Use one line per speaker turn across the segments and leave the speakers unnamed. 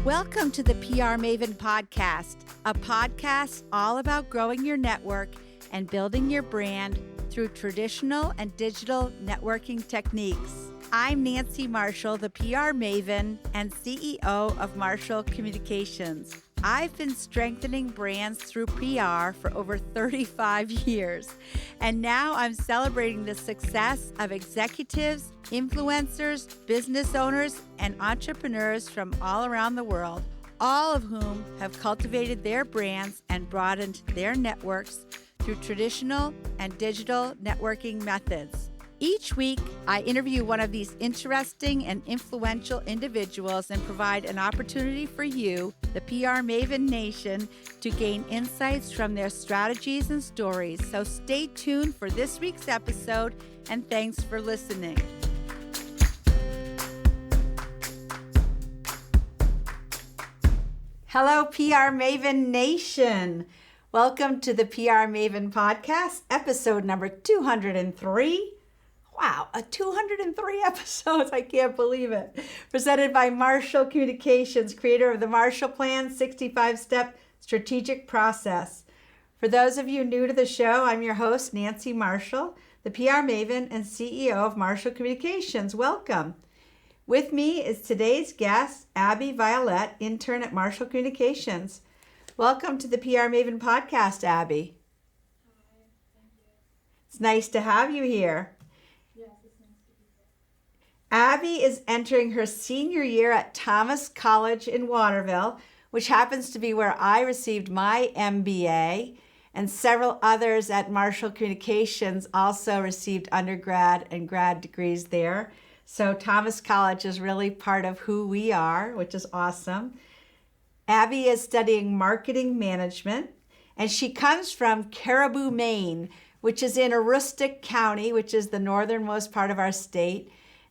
Welcome to the PR Maven Podcast, a podcast all about growing your network and building your brand through traditional and digital networking techniques. I'm Nancy Marshall, the PR Maven and CEO of Marshall Communications. I've been strengthening brands through PR for over 35 years, and now I'm celebrating the success of executives, influencers, business owners, and entrepreneurs from all around the world, all of whom have cultivated their brands and broadened their networks through traditional and digital networking methods. Each week, I interview one of these interesting and influential individuals and provide an opportunity for you, the PR Maven Nation, to gain insights from their strategies and stories. So stay tuned for this week's episode, and thanks for listening. Hello, PR Maven Nation. Welcome to the PR Maven Podcast, episode number 203. Wow, 203 episodes. I can't believe it. Presented by Marshall Communications, creator of the Marshall Plan 65-Step Strategic Process. For those of you new to the show, I'm your host, Nancy Marshall, the PR Maven and CEO of Marshall Communications. Welcome. With me is today's guest, Abbey Violette, intern at Marshall Communications. Welcome to the PR Maven Podcast, Abbey.
Hi, thank you.
It's nice to have you here. Abbey is entering her senior year at Thomas College in Waterville, which happens to be where I received my MBA, and several others at Marshall Communications also received undergrad and grad degrees there. So Thomas College is really part of who we are, which is awesome. Abbey is studying marketing management, and she comes from Caribou, Maine, which is in Aroostook County, which is the northernmost part of our state.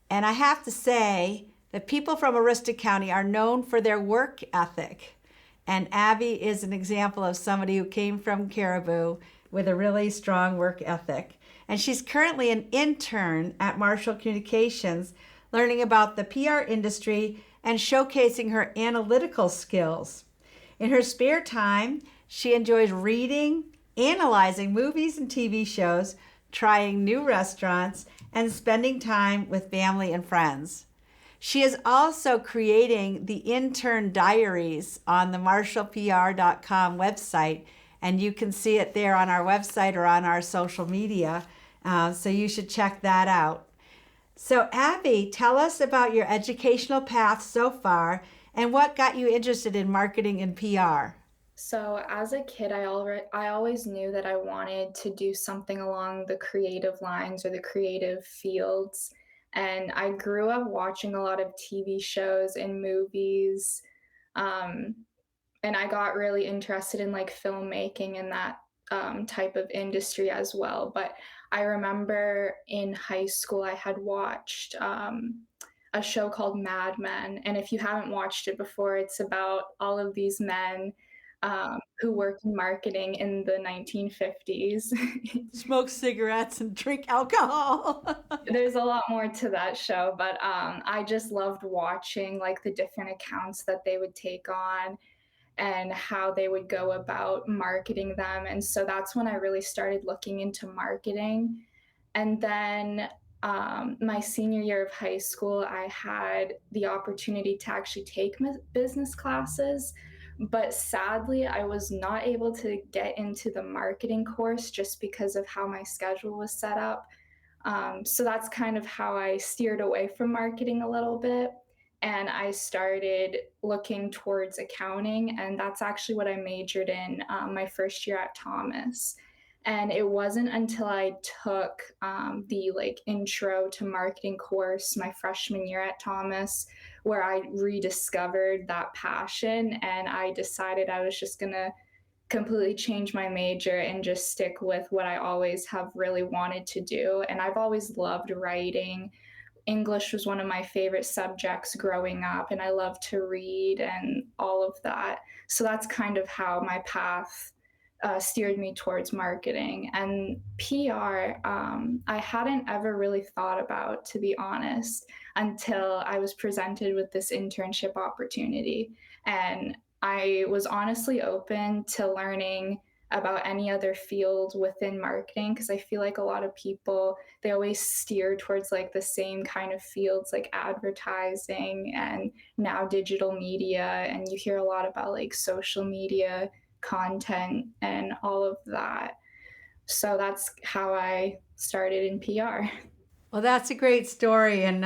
And I have to say that people from Aroostook County are known for their work ethic. And Abbey is an example of somebody who came from Caribou with a really strong work ethic. And she's currently an intern at Marshall Communications, learning about the PR industry and showcasing her analytical skills. In her spare time, she enjoys reading, analyzing movies and TV shows, trying new restaurants, and spending time with family and friends. She is also creating the Intern diaries on the marshallpr.com website, and you can see it there on our website or on our social media, so you should check that out. So Abbey, tell us about your educational path so far and what got you interested in marketing and PR.
So as a kid, I always knew that I wanted to do something along the creative lines or the creative fields. And I grew up watching a lot of TV shows and movies. And I got really interested in like filmmaking and that type of industry as well. But I remember in high school, I had watched a show called Mad Men. And if you haven't watched it before, it's about all of these men who worked in marketing in the 1950s.
Smoke cigarettes and drink alcohol.
There's a lot more to that show, but I just loved watching like the different accounts that they would take on and how they would go about marketing them. And so that's when I really started looking into marketing. And then my senior year of high school, I had the opportunity to actually take business classes. But sadly, I was not able to get into the marketing course just because of how my schedule was set up. So that's kind of how I steered away from marketing a little bit. And I started looking towards accounting. And that's actually what I majored in my first year at Thomas. And it wasn't until I took the like intro to marketing course my freshman year at Thomas where I rediscovered that passion, and I decided I was just gonna completely change my major and just stick with what I always have really wanted to do. And I've always loved writing. English was one of my favorite subjects growing up, and I love to read and all of that. So that's kind of how my path steered me towards marketing. And PR, I hadn't ever really thought about, to be honest, until I was presented with this internship opportunity. And I was honestly open to learning about any other field within marketing, because I feel like a lot of people, they always steer towards like the same kind of fields like advertising and now digital media, and you hear a lot about like social media content and all of that. So that's how I started in PR.
Well, that's a great story. And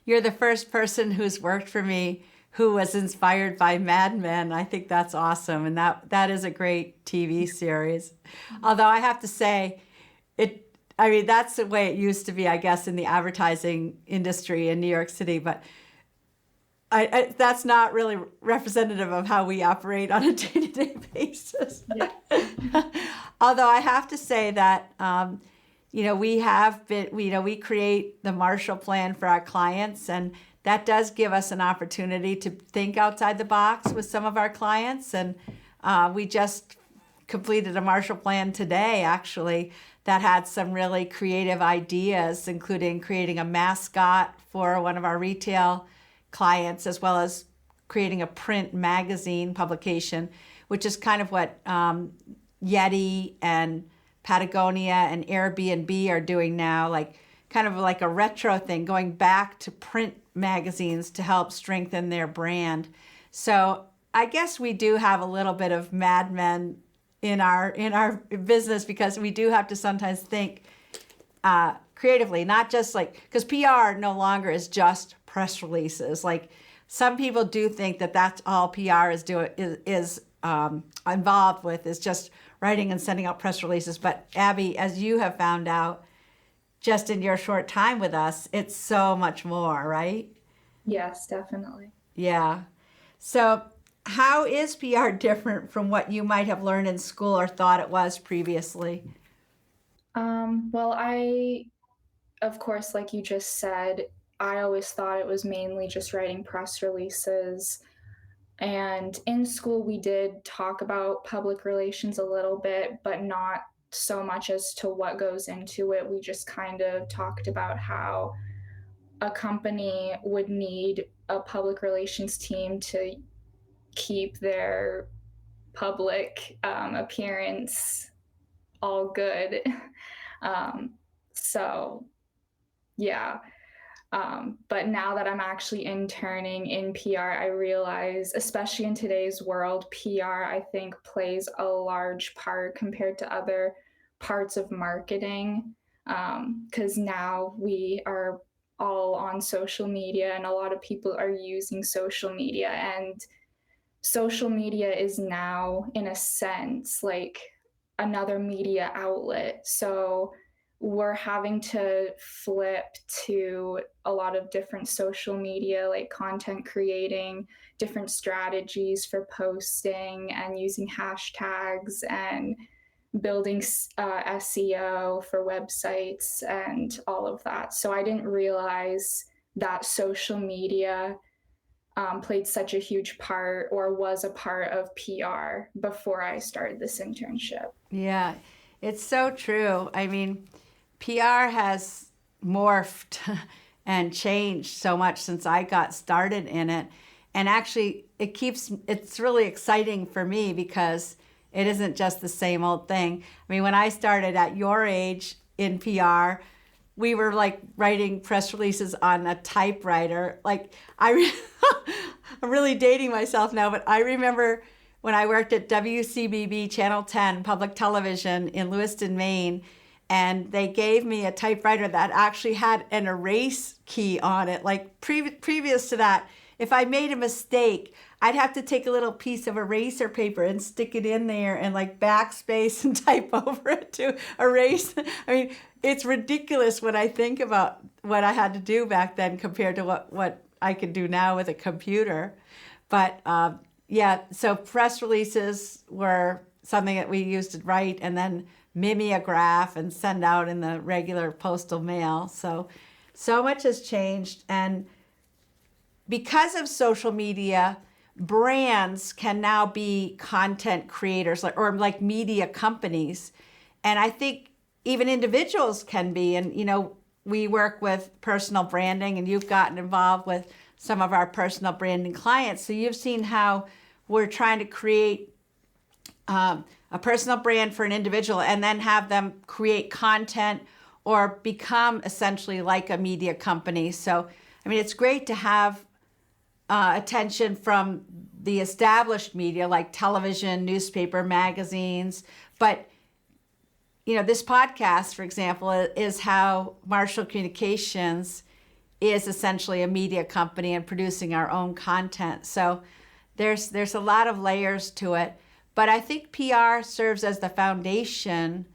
you're the first person who's worked for me who was inspired by Mad Men. I think that's awesome. And that is a great TV series. Although I have to say, I mean, that's the way it used to be, I guess, in the advertising industry in New York City. But that's not really representative of how we operate on a day-to-day basis.
Yeah.
Although I have to say that, we have been, we create the Marshall Plan for our clients, and that does give us an opportunity to think outside the box with some of our clients. And we just completed a Marshall Plan today, actually, that had some really creative ideas, including creating a mascot for one of our retail clients, as well as creating a print magazine publication, which is kind of what Yeti and Patagonia and Airbnb are doing now, like kind of like a retro thing, going back to print magazines to help strengthen their brand. So I guess we do have a little bit of Mad Men in our business, because we do have to sometimes think creatively, not just like, because PR no longer is just press releases. Like, some people do think that that's all PR is involved with, is just writing and sending out press releases. But Abby, as you have found out just in your short time with us, it's so much more, right?
Yes, definitely.
Yeah. So how is PR different from what you might have learned in school or thought it was previously?
Well, of course, like you just said, I always thought it was mainly just writing press releases. And in school, we did talk about public relations a little bit, but not so much as to what goes into it. We just kind of talked about how a company would need a public relations team to keep their public appearance all good. um, so, yeah. But now that I'm actually interning in PR, I realize, especially in today's world, PR, I think, plays a large part compared to other parts of marketing. Because now we are all on social media, and a lot of people are using social media. And social media is now, in a sense, like another media outlet. So we're having to flip to a lot of different social media, like content creating, different strategies for posting and using hashtags and building SEO for websites and all of that. So I didn't realize that social media played such a huge part, or was a part of PR, before I started this internship.
Yeah, it's so true. I mean, PR has morphed and changed so much since I got started in it. And actually, it's really exciting for me, because it isn't just the same old thing. I mean, when I started at your age in PR, we were like writing press releases on a typewriter. Like, I'm really dating myself now, but I remember when I worked at WCBB Channel 10 public television in Lewiston, Maine, and they gave me a typewriter that actually had an erase key on it. Like, previous to that, if I made a mistake, I'd have to take a little piece of eraser paper and stick it in there and like backspace and type over it to erase. I mean, it's ridiculous when I think about what I had to do back then compared to what I can do now with a computer. But yeah, so press releases were something that we used to write and then mimeograph and send out in the regular postal mail. So much has changed. And because of social media, brands can now be content creators or like media companies. And I think even individuals can be. And, we work with personal branding, and you've gotten involved with some of our personal branding clients. So you've seen how we're trying to create a personal brand for an individual and then have them create content or become essentially like a media company. So, it's great to have attention from the established media like television, newspaper, magazines. But, this podcast, for example, is how Marshall Communications is essentially a media company and producing our own content. So there's a lot of layers to it. But I think PR serves as the foundation,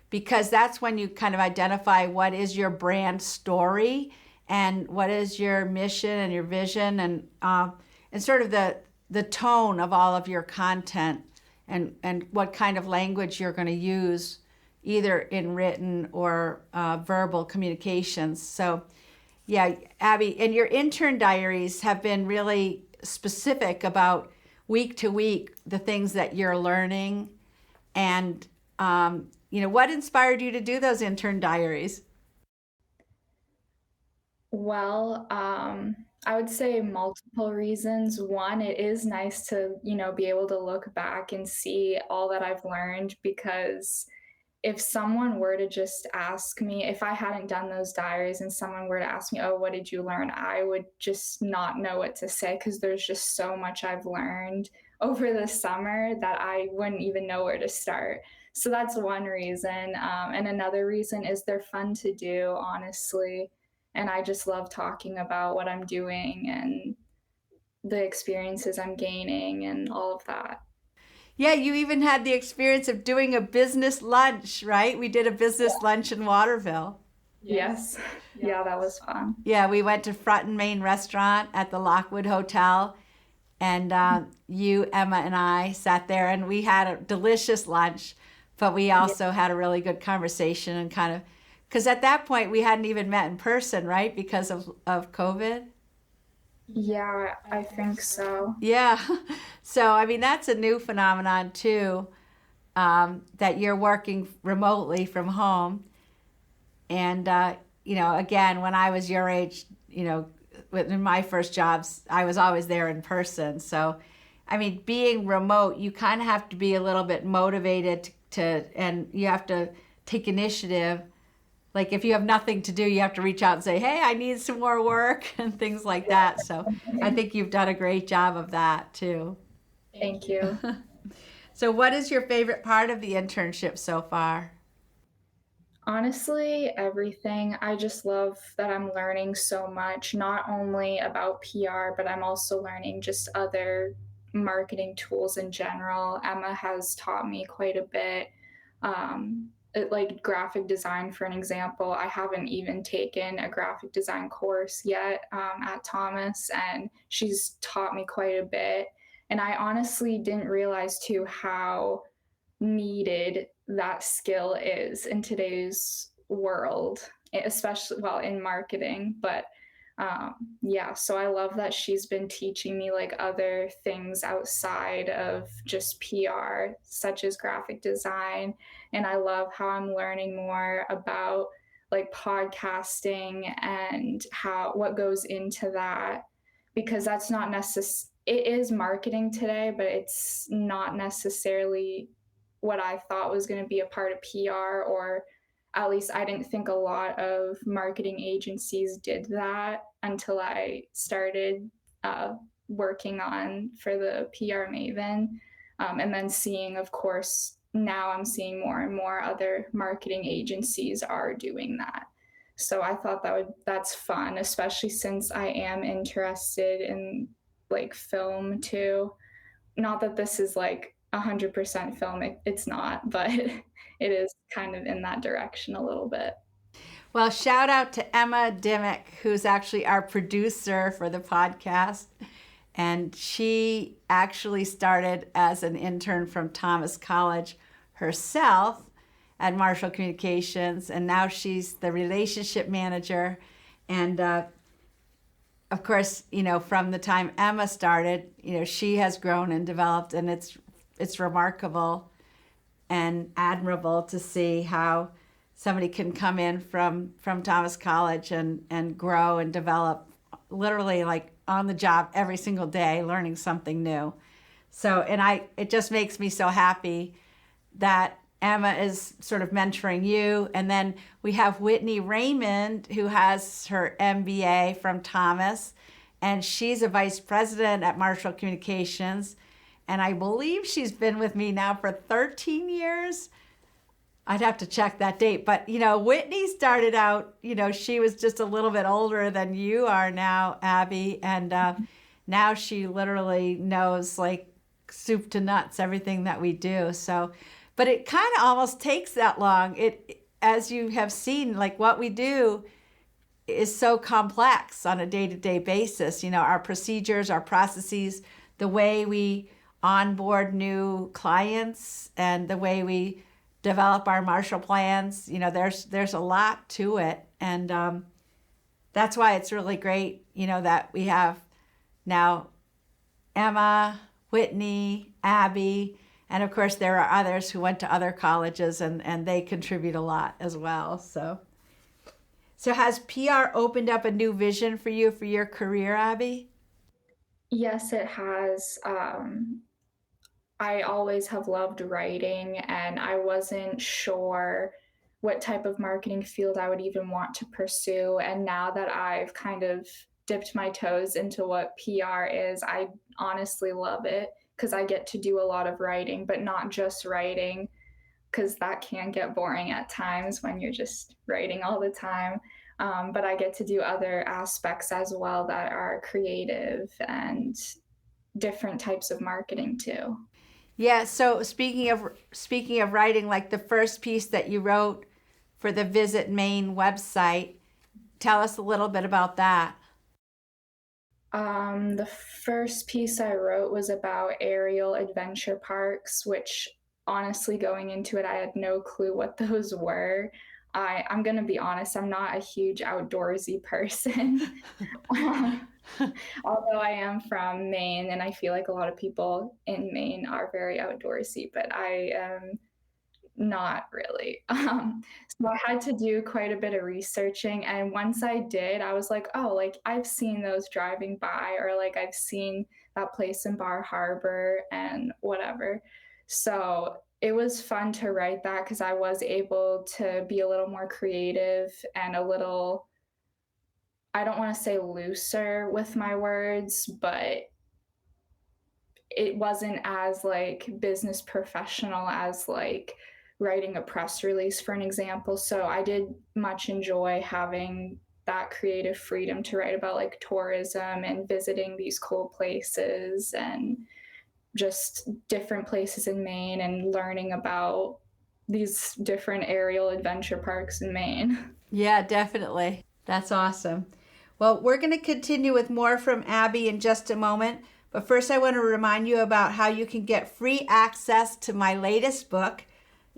because that's when you kind of identify what is your brand story and what is your mission and your vision, and sort of the tone of all of your content, and what kind of language you're going to use, either in written or verbal communications. So yeah, Abby, and your intern diaries have been really specific about week to week the things that you're learning. And what inspired you to do those intern diaries?
Well, I would say multiple reasons. One, it is nice to, be able to look back and see all that I've learned, because if someone were to just ask me, if I hadn't done those diaries and someone were to ask me, oh, what did you learn? I would just not know what to say, because there's just so much I've learned over the summer that I wouldn't even know where to start. So that's one reason. And another reason is they're fun to do, honestly. And I just love talking about what I'm doing and the experiences I'm gaining and all of that.
Yeah, you even had the experience of doing a business lunch, right? We did a business lunch in Waterville.
Yes. Yeah, that was fun.
Yeah, we went to Front and Main Restaurant at the Lockwood Hotel, and you, Emma, and I sat there, and we had a delicious lunch, but we also had a really good conversation, and kind of, because at that point we hadn't even met in person, right? Because of COVID.
Yeah, I think so.
Yeah. So, that's a new phenomenon too, that you're working remotely from home. And, again, when I was your age, in my first jobs, I was always there in person. So, being remote, you kind of have to be a little bit motivated and you have to take initiative. Like if you have nothing to do, you have to reach out and say, hey, I need some more work and things like that. So I think you've done a great job of that too.
Thank you.
So what is your favorite part of the internship so far?
Honestly, everything. I just love that I'm learning so much, not only about PR, but I'm also learning just other marketing tools in general. Emma has taught me quite a bit. Like graphic design, for an example, I haven't even taken a graphic design course yet at Thomas, and she's taught me quite a bit. And I honestly didn't realize too how needed that skill is in today's world, especially well in marketing. But yeah, so I love that she's been teaching me like other things outside of just PR, such as graphic design. And I love how I'm learning more about like podcasting and how what goes into that, because that's not necessary. It is marketing today, but it's not necessarily what I thought was going to be a part of PR, or at least I didn't think a lot of marketing agencies did that until I started working on for the PR Maven. And then seeing, of course, now I'm seeing more and more other marketing agencies are doing that. So I thought that's fun, especially since I am interested in like film too. Not that this is like 100% film, it's not, but it is kind of in that direction a little bit.
Well, shout out to Emma Dimmick, who's actually our producer for the podcast. And she actually started as an intern from Thomas College herself at Marshall Communications. And now she's the relationship manager. And of course, from the time Emma started, she has grown and developed, and it's remarkable and admirable to see how somebody can come in from Thomas College and grow and develop literally like on the job every single day, learning something new. So, it just makes me so happy that Emma is sort of mentoring you. And then we have Whitney Raymond, who has her MBA from Thomas, and she's a vice president at Marshall Communications. And I believe she's been with me now for 13 years. I'd have to check that date. But, Whitney started out, she was just a little bit older than you are now, Abby. And now she literally knows like soup to nuts, everything that we do. So, but it kind of almost takes that long. As you have seen, like what we do is so complex on a day-to-day basis. Our procedures, our processes, the way we onboard new clients, and the way we develop our Marshall plans. There's a lot to it, and that's why it's really great. That we have now Emma, Whitney, Abby, and of course there are others who went to other colleges, and they contribute a lot as well. So has PR opened up a new vision for you for your career, Abby?
Yes, it has. I always have loved writing, and I wasn't sure what type of marketing field I would even want to pursue. And now that I've kind of dipped my toes into what PR is, I honestly love it because I get to do a lot of writing, but not just writing, because that can get boring at times when you're just writing all the time. But I get to do other aspects as well that are creative and different types of marketing too.
Yeah, so speaking of writing, like the first piece that you wrote for the Visit Maine website, tell us a little bit about that.
The first piece I wrote was about aerial adventure parks, which honestly, going into it, I had no clue what those were. I'm going to be honest, I'm not a huge outdoorsy person. Although I am from Maine, and I feel like a lot of people in Maine are very outdoorsy, but I am not really. So I had to do quite a bit of researching. And once I did, I was like, oh, like I've seen those driving by, or like I've seen that place in Bar Harbor and whatever. So it was fun to write that because I was able to be a little more creative and a little, I don't want to say looser with my words, but it wasn't as like business professional as like writing a press release, for an example. So I did much enjoy having that creative freedom to write about like tourism and visiting these cool places and just different places in Maine and learning about these different aerial adventure parks in Maine.
Yeah, definitely. That's awesome. Well, we're going to continue with more from Abby in just a moment. But first, I want to remind you about how you can get free access to my latest book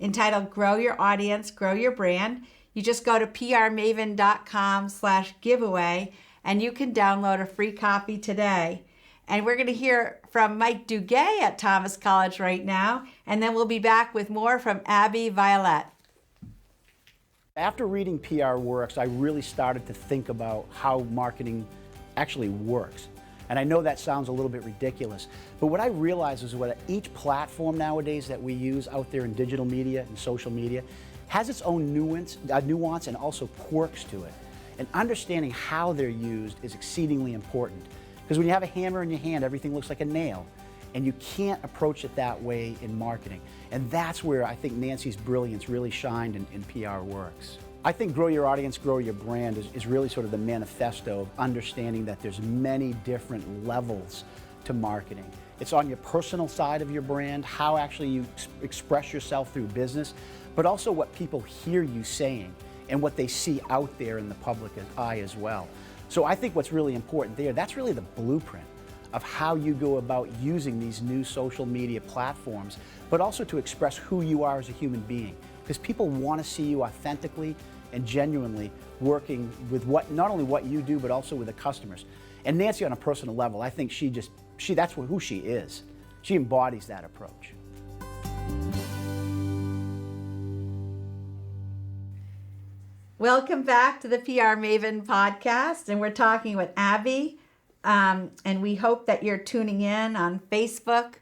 entitled Grow Your Audience, Grow Your Brand. You just go to prmaven.com/giveaway and you can download a free copy today. And we're going to hear from Mike Duguay at Thomas College right now. And then we'll be back with more from Abbey Violette.
After reading PR Works, I really started to think about how marketing actually works. And I know that sounds a little bit ridiculous, but what I realize is that each platform nowadays that we use out there in digital media and social media has its own nuance and also quirks to it. And understanding how they're used is exceedingly important. Because when you have a hammer in your hand, everything looks like a nail. And you can't approach it that way in marketing. And that's where I think Nancy's brilliance really shined in PR Works. I think Grow Your Audience, Grow Your Brand is really sort of the manifesto of understanding that there's many different levels to marketing. It's on your personal side of your brand, how actually you express yourself through business, but also what people hear you saying and what they see out there in the public eye as well. So I think what's really important there, that's really the blueprint of how you go about using these new social media platforms, but also to express who you are as a human being. Because people want to see you authentically and genuinely working with not only what you do, but also with the customers. And Nancy, on a personal level, I think that's who she is. She embodies that approach.
Welcome back to the PR Maven podcast, and we're talking with Abbey, and we hope that you're tuning in on Facebook,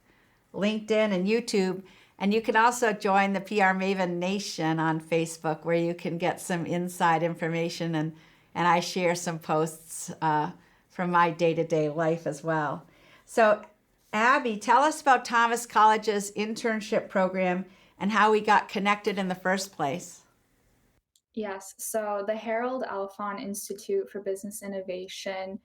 LinkedIn, and YouTube. And you can also join the PR Maven Nation on Facebook, where you can get some inside information, and I share some posts from my day-to-day life as well. So, Abbey, tell us about Thomas College's internship program and how we got connected in the first place.
Yes, so the Harold Alfond Institute for Business Innovation,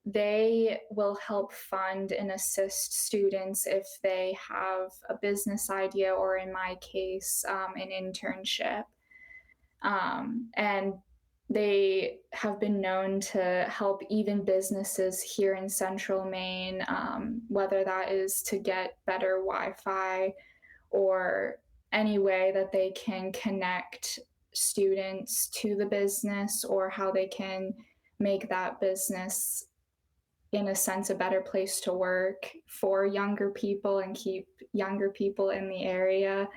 they will help fund and assist students if they have a business idea, or in my case, an internship. And they have been known to help even businesses here in Central Maine, whether that is to get better Wi-Fi or any way that they can connect students to the business, or how they can make that business, in a sense, a better place to work for younger people and keep younger people in the area.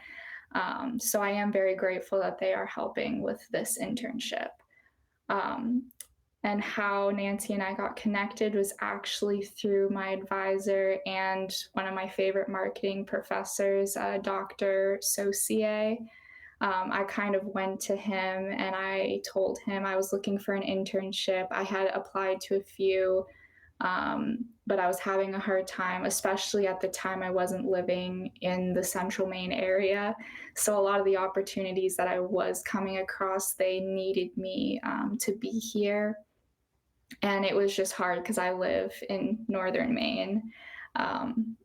So I am very grateful that they are helping with this internship. And how Nancy and I got connected was actually through my advisor and one of my favorite marketing professors, Dr. Saucier. I kind of went to him and I told him I was looking for an internship. I had applied to a few, but I was having a hard time, especially at the time I wasn't living in the Central Maine area. So a lot of the opportunities that I was coming across, they needed me to be here. And it was just hard because I live in Northern Maine.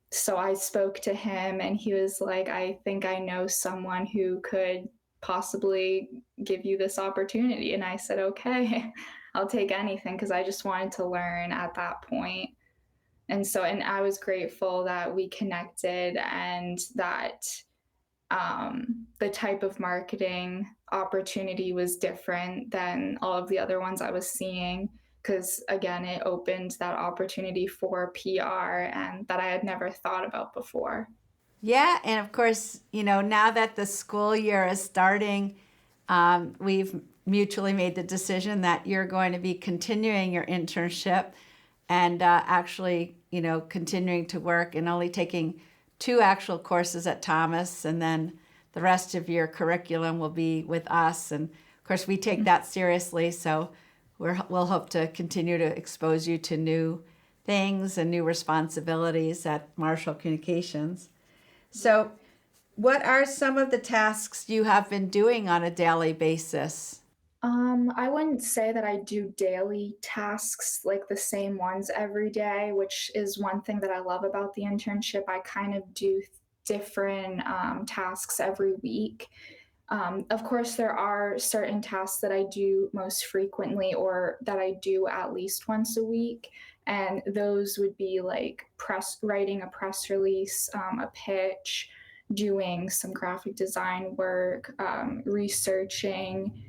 So I spoke to him and he was like, I think I know someone who could possibly give you this opportunity. And I said, okay, I'll take anything, because I just wanted to learn at that point. And I was grateful that we connected, and that the type of marketing opportunity was different than all of the other ones I was seeing. Because again, it opened that opportunity for PR and that I had never thought about before.
Yeah, and of course, now that the school year is starting, we've mutually made the decision that you're going to be continuing your internship and actually, continuing to work and only taking 2 actual courses at Thomas, and then the rest of your curriculum will be with us. And of course, we take that seriously, so we'll hope to continue to expose you to new things and new responsibilities at Marshall Communications. So what are some of the tasks you have been doing on a daily basis?
I wouldn't say that I do daily tasks like the same ones every day, which is one thing that I love about the internship. I kind of do different tasks every week. Of course, there are certain tasks that I do most frequently, or that I do at least once a week. And those would be like writing a press release, a pitch, doing some graphic design work, researching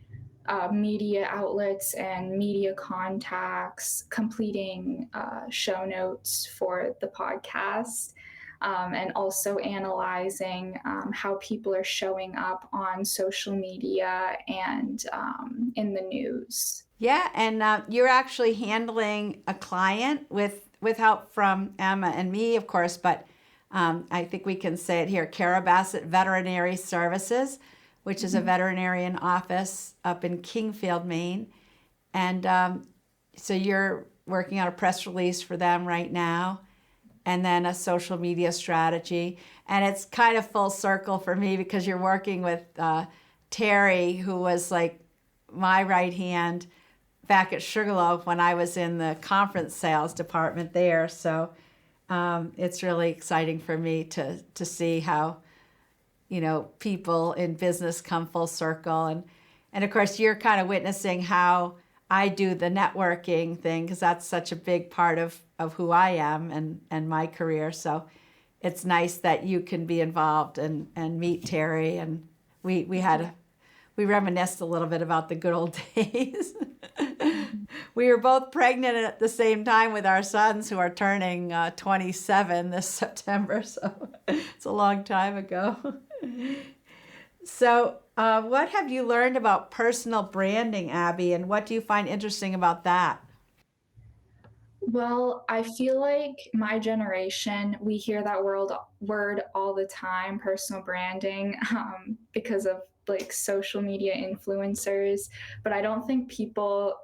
media outlets and media contacts, completing show notes for the podcast. And also analyzing how people are showing up on social media and in the news.
Yeah, and you're actually handling a client with help from Emma and me, of course, but I think we can say it here, Carrabassett Veterinary Services, which is a veterinarian office up in Kingfield, Maine. And so you're working on a press release for them right now, and then a social media strategy. And it's kind of full circle for me because you're working with Terry, who was like my right hand back at Sugarloaf when I was in the conference sales department there. So it's really exciting for me to see how, people in business come full circle. And of course, you're kind of witnessing how I do the networking thing, because that's such a big part of who I am and my career. So it's nice that you can be involved and meet Terry. And we reminisced a little bit about the good old days we were both pregnant at the same time with our sons who are turning 27 this September. So it's a long time ago. So, what have you learned about personal branding, Abby, and what do you find interesting about that?
Well, I feel like my generation, we hear that word all the time, personal branding, because of like social media influencers. But I don't think people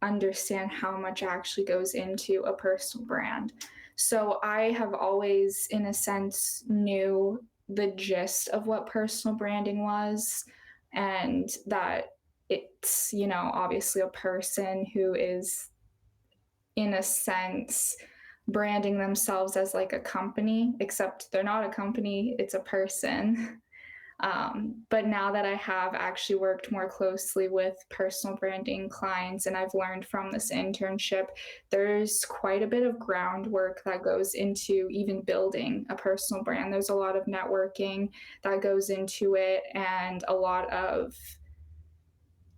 understand how much actually goes into a personal brand. So I have always, in a sense, knew the gist of what personal branding was, and that it's, obviously a person who is, in a sense, branding themselves as like a company, except they're not a company, it's a person. But now that I have actually worked more closely with personal branding clients and I've learned from this internship, there's quite a bit of groundwork that goes into even building a personal brand. There's a lot of networking that goes into it, and a lot of,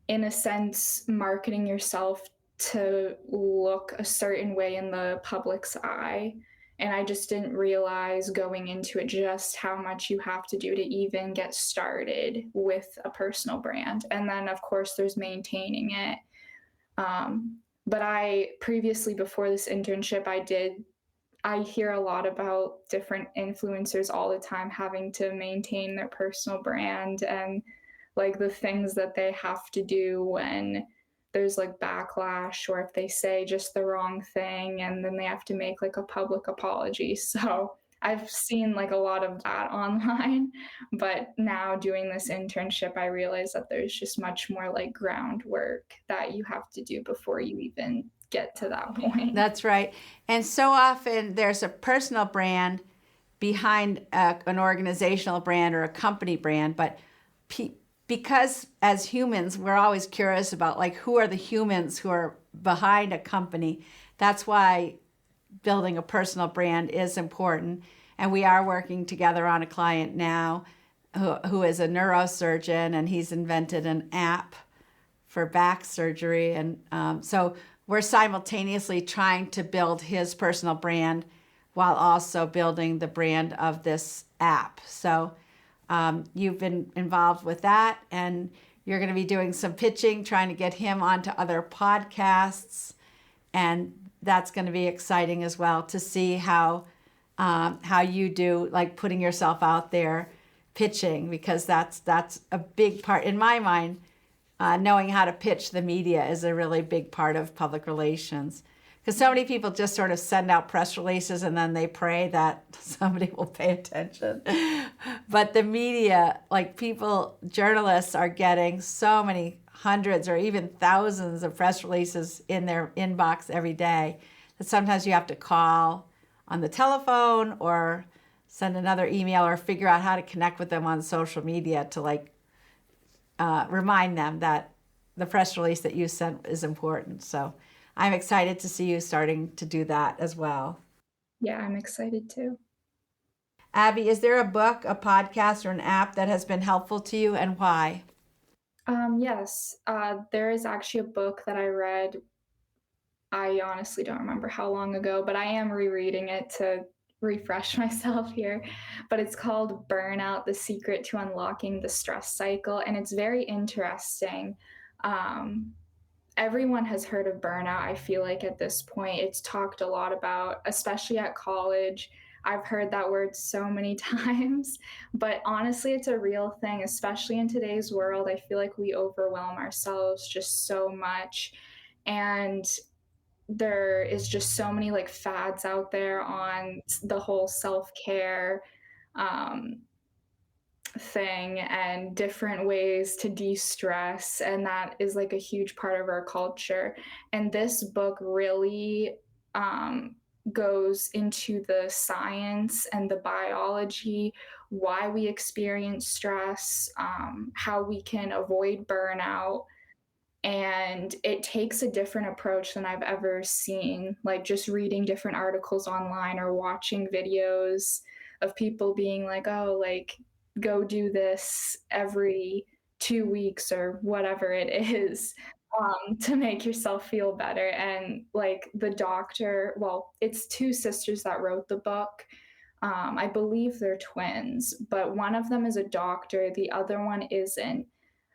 in a sense, marketing yourself to look a certain way in the public's eye. And I just didn't realize going into it just how much you have to do to even get started with a personal brand. And then, of course, there's maintaining it. But I previously, before this internship, I hear a lot about different influencers all the time having to maintain their personal brand, and like the things that they have to do when there's like backlash, or if they say just the wrong thing and then they have to make like a public apology. So I've seen like a lot of that online, but now doing this internship, I realize that there's just much more like groundwork that you have to do before you even get to that point.
That's right. And so often there's a personal brand behind an organizational brand or a company brand, but because as humans, we're always curious about like who are the humans who are behind a company. That's why building a personal brand is important. And we are working together on a client now who is a neurosurgeon, and he's invented an app for back surgery. And so we're simultaneously trying to build his personal brand while also building the brand of this app. So you've been involved with that, and you're going to be doing some pitching, trying to get him onto other podcasts. And that's going to be exciting as well to see how you do, like putting yourself out there, pitching, because that's a big part in my mind. Knowing how to pitch the media is a really big part of public relations, because so many people just sort of send out press releases and then they pray that somebody will pay attention. But the media, like journalists are getting so many hundreds or even thousands of press releases in their inbox every day that sometimes you have to call on the telephone or send another email or figure out how to connect with them on social media to remind them that the press release that you sent is important. So I'm excited to see you starting to do that as well.
Yeah, I'm excited too.
Abby, is there a book, a podcast, or an app that has been helpful to you, and why?
Yes, there is actually a book that I read. I honestly don't remember how long ago, but I am rereading it to refresh myself here. But it's called Burnout: The Secret to Unlocking the Stress Cycle, and it's very interesting. Everyone has heard of burnout, I feel like at this point. It's talked a lot about, especially at college. I've heard that word so many times, but honestly, it's a real thing, especially in today's world. I feel like we overwhelm ourselves just so much. And there is just so many like fads out there on the whole self-care um, thing and different ways to de-stress, and that is like a huge part of our culture. And this book really goes into the science and the biology, why we experience stress, how we can avoid burnout. And it takes a different approach than I've ever seen, like just reading different articles online or watching videos of people being like, oh, like go do this every 2 weeks or whatever it is. to make yourself feel better. And like the doctor, well, it's two sisters that wrote the book. I believe they're twins, but one of them is a doctor, the other one isn't.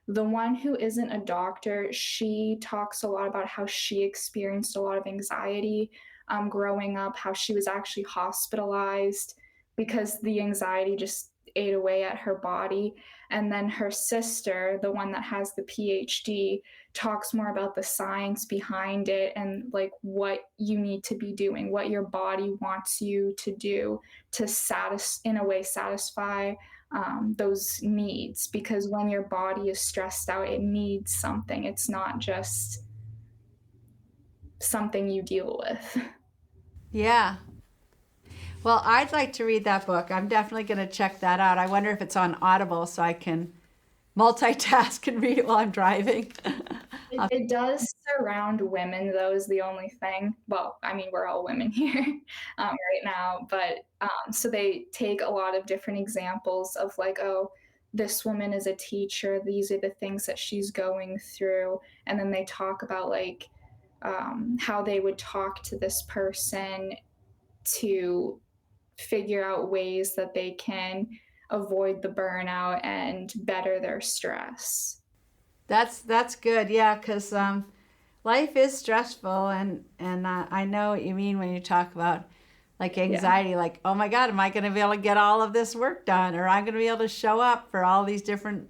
The one who isn't a doctor, she talks a lot about how she experienced a lot of anxiety growing up, how she was actually hospitalized because the anxiety just ate away at her body. And then her sister, the one that has the PhD, talks more about the science behind it and like what you need to be doing, what your body wants you to do to in a way satisfy those needs. Because when your body is stressed out, it needs something. It's not just something you deal with.
Yeah. Well, I'd like to read that book. I'm definitely going to check that out. I wonder if it's on Audible so I can multitask and read it while I'm driving.
It does surround women, though, is the only thing. Well, I mean, we're all women here right now, but so they take a lot of different examples of like, oh, this woman is a teacher. These are the things that she's going through. And then they talk about like how they would talk to this person to figure out ways that they can avoid the burnout and better their stress.
That's good, yeah, because life is stressful, and I know what you mean when you talk about like anxiety, like, oh my God, am I going to be able to get all of this work done, or I'm going to be able to show up for all these different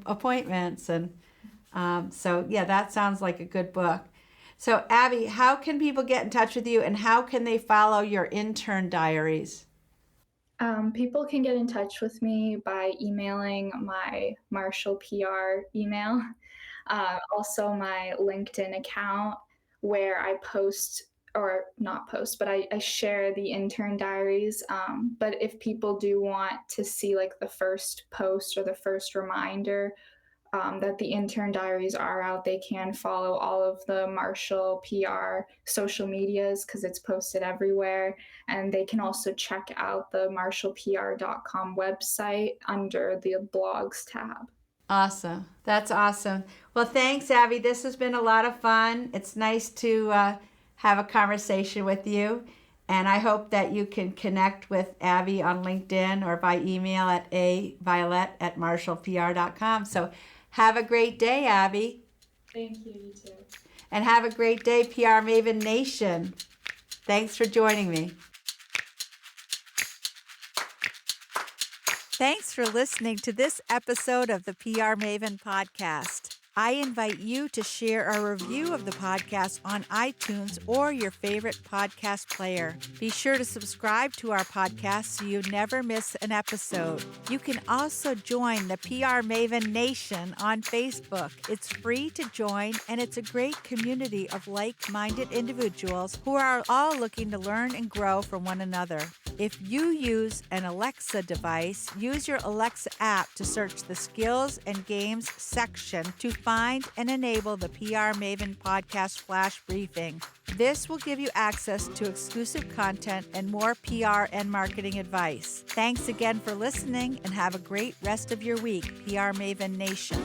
appointments, and so yeah, that sounds like a good book. So Abbey, how can people get in touch with you, and how can they follow your intern diaries?
People can get in touch with me by emailing my Marshall PR email. Also my LinkedIn account where I post, or not post, but I share the intern diaries. But if people do want to see like the first post or the first reminder that the intern diaries are out, they can follow all of the Marshall PR social medias because it's posted everywhere. And they can also check out the marshallpr.com website under the blogs tab.
Awesome. That's awesome. Well, thanks, Abbey. This has been a lot of fun. It's nice to have a conversation with you. And I hope that you can connect with Abbey on LinkedIn or by email at aviolette@marshallpr.com. So have a great day, Abbey.
Thank you, you too.
And have a great day, PR Maven Nation. Thanks for joining me. Thanks for listening to this episode of the PR Maven podcast. I invite you to share a review of the podcast on iTunes or your favorite podcast player. Be sure to subscribe to our podcast so you never miss an episode. You can also join the PR Maven Nation on Facebook. It's free to join, and it's a great community of like-minded individuals who are all looking to learn and grow from one another. If you use an Alexa device, use your Alexa app to search the skills and games section to find and enable the PR Maven podcast flash briefing. This will give you access to exclusive content and more PR and marketing advice. Thanks again for listening, and have a great rest of your week, PR Maven Nation.